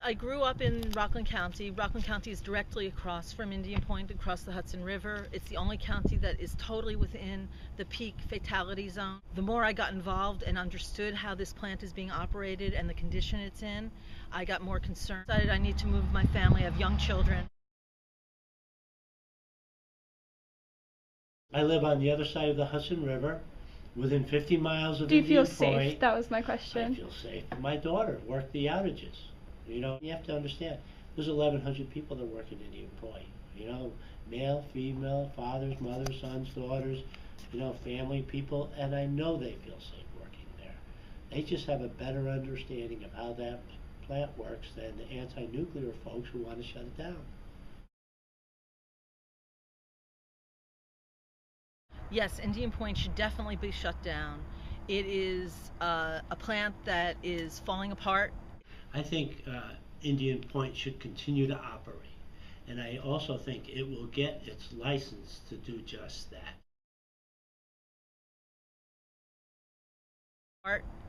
I grew up in Rockland County. Rockland County is directly across from Indian Point, across the Hudson River. It's the only county that is totally within the peak fatality zone. The more I got involved and understood how this plant is being operated and the condition it's in, I got more concerned. I decided I need to move my family. I have young children. I live on the other side of the Hudson River, within 50 miles of Do you feel Indian Point. safe? That was my question. I feel safe. My daughter worked the outages. You know, you have to understand, there's 1,100 people that work at Indian Point. You know, male, female, fathers, mothers, sons, daughters, you know, family people, and I know they feel safe working there. They just have a better understanding of how that plant works than the anti-nuclear folks who want to shut it down. Yes, Indian Point should definitely be shut down. It is a plant that is falling apart. I think Indian Point should continue to operate, and I also think it will get its license to do just that.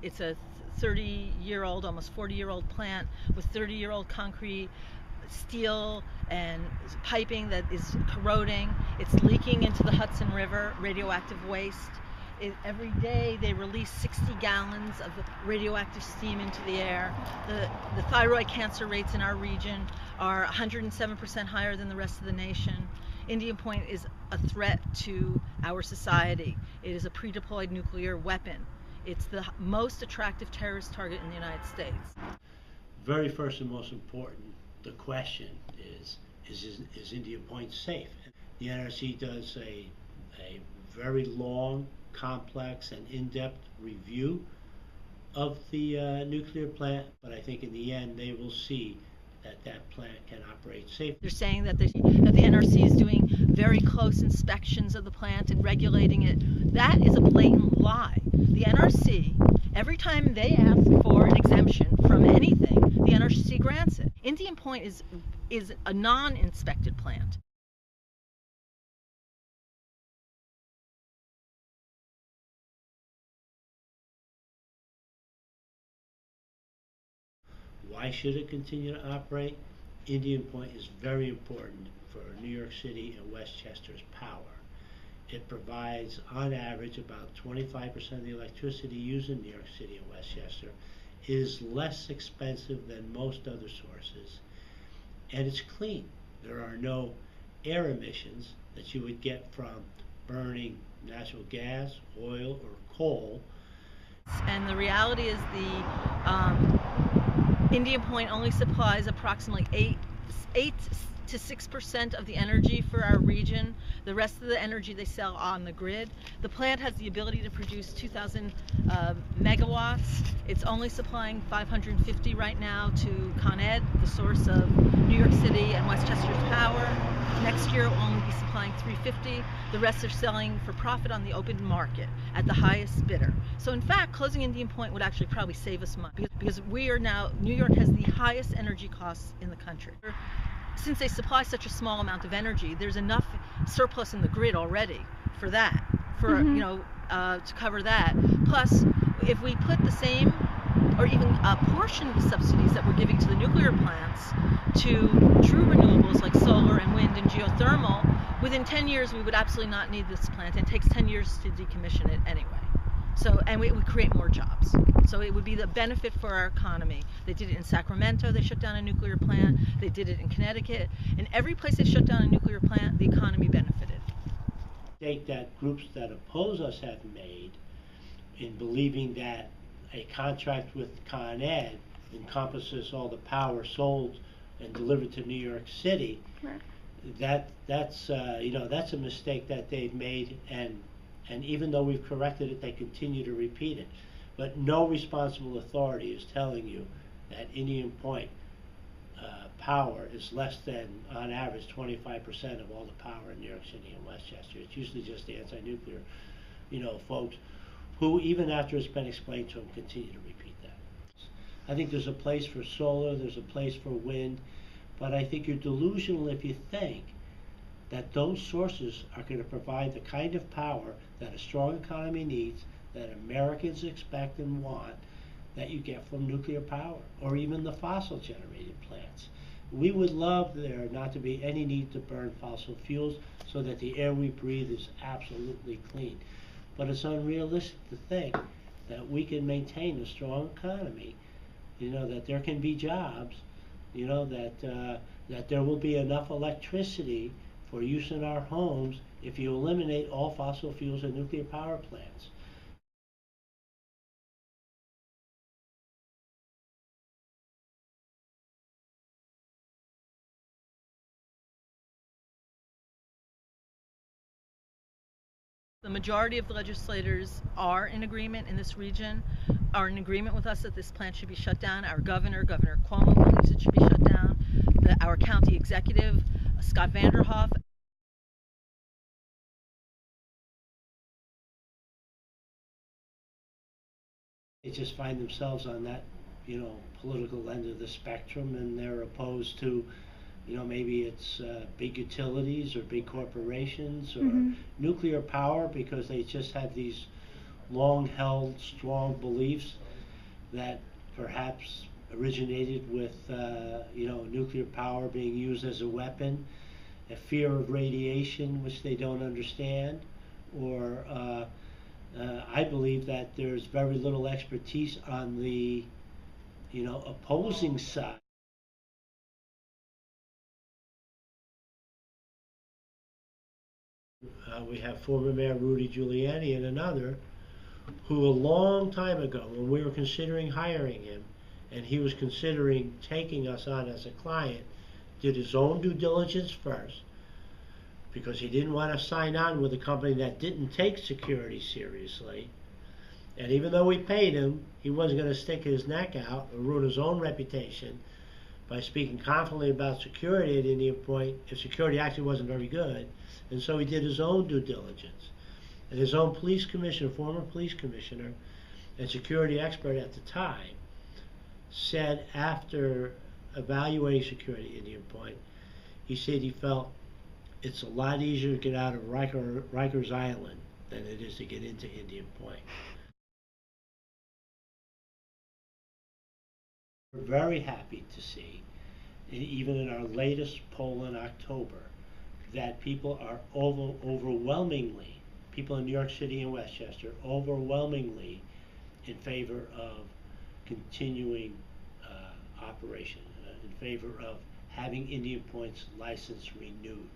It's a 30-year-old, almost 40-year-old plant with 30-year-old concrete, steel, and piping that is corroding. It's leaking into the Hudson River, radioactive waste. Every day they release 60 gallons of radioactive steam into the air. The thyroid cancer rates in our region are 107% higher than the rest of the nation. Indian Point is a threat to our society. It is a pre-deployed nuclear weapon. It's the most attractive terrorist target in the United States. Very first and most important, the question is Indian Point safe? The NRC does a very long, complex, and in-depth review of the nuclear plant, but I think in the end they will see that plant can operate safely. They're saying that the NRC is doing very close inspections of the plant and regulating it. That is a blatant lie. The NRC, every time they ask for an exemption from anything, the NRC grants it. Indian Point is a non-inspected plant. Why should it continue to operate? Indian Point is very important for New York City and Westchester's power. It provides, on average, about 25% of the electricity used in New York City and Westchester. It is less expensive than most other sources, and it's clean. There are no air emissions that you would get from burning natural gas, oil, or coal. And the reality is Indian Point only supplies approximately 8 to 6% of the energy for our region. The rest of the energy they sell on the grid. The plant has the ability to produce 2,000 megawatts. It's only supplying 550 right now to Con Ed, the source of New York City and Westchester's power. Next year it will only be supplying 350. The rest are selling for profit on the open market at the highest bidder. So in fact, closing Indian Point would actually probably save us money because we are now, New York has the highest energy costs in the country. Since they supply such a small amount of energy, there's enough surplus in the grid already for that, to cover that. Plus, if we put the same or even a portion of the subsidies that we're giving to the nuclear plants to true renewables like solar and wind and geothermal, within 10 years we would absolutely not need this plant, and it takes 10 years to decommission it anyway. So, and it would create more jobs. So it would be the benefit for our economy. They did it in Sacramento, they shut down a nuclear plant. They did it in Connecticut. In every place they shut down a nuclear plant, the economy benefited. Mistake that groups that oppose us have made in believing that a contract with Con Ed encompasses all the power sold and delivered to New York City. Right. That's a mistake that they've made, and even though we've corrected it, they continue to repeat it. But no responsible authority is telling you that Indian Point power is less than, on average, 25% of all the power in New York City and Westchester. It's usually just the anti-nuclear, folks who, even after it's been explained to them, continue to repeat that. I think there's a place for solar, there's a place for wind, but I think you're delusional if you think that those sources are going to provide the kind of power that a strong economy needs, that Americans expect and want, that you get from nuclear power or even the fossil generated plants. We would love there not to be any need to burn fossil fuels so that the air we breathe is absolutely clean. But it's unrealistic to think that we can maintain a strong economy, that there can be jobs, that there will be enough electricity for use in our homes if you eliminate all fossil fuels and nuclear power plants. The majority of the legislators are in agreement in this region, are in agreement with us that this plant should be shut down. Our Governor Cuomo, believes it should be shut down. Our county executive, Scott Vanderhoff. They just find themselves on that, political end of the spectrum, and they're opposed to, maybe it's big utilities or big corporations or nuclear power, because they just have these long-held, strong beliefs that perhaps originated with, nuclear power being used as a weapon, a fear of radiation which they don't understand, or I believe that there's very little expertise on the, opposing side. We have former Mayor Rudy Giuliani and another who a long time ago, when we were considering hiring him, and he was considering taking us on as a client, did his own due diligence first, because he didn't want to sign on with a company that didn't take security seriously. And even though we paid him, he wasn't going to stick his neck out or ruin his own reputation by speaking confidently about security at Indian Point if security actually wasn't very good. And so he did his own due diligence. And his own police commissioner, former police commissioner, and security expert at the time, said after evaluating security at Indian Point, he said he felt it's a lot easier to get out of Rikers Island than it is to get into Indian Point. We're very happy to see, even in our latest poll in October, that people are overwhelmingly, people in New York City and Westchester, overwhelmingly in favor of continuing operation, in favor of having Indian Point's license renewed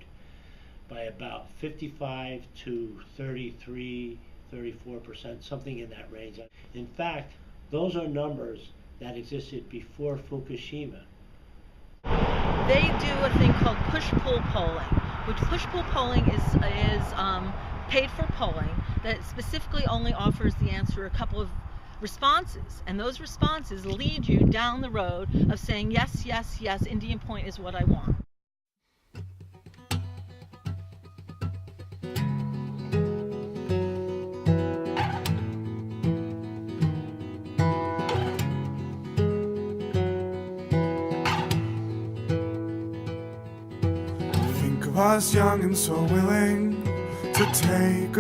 by about 55 to 33, 34%, something in that range. In fact, those are numbers that existed before Fukushima. They do a thing called push-pull polling, which push-pull polling is paid for polling that specifically only offers the answer a couple of responses, and those responses lead you down the road of saying yes, yes, yes, Indian Point is what I want. I was young and so willing to take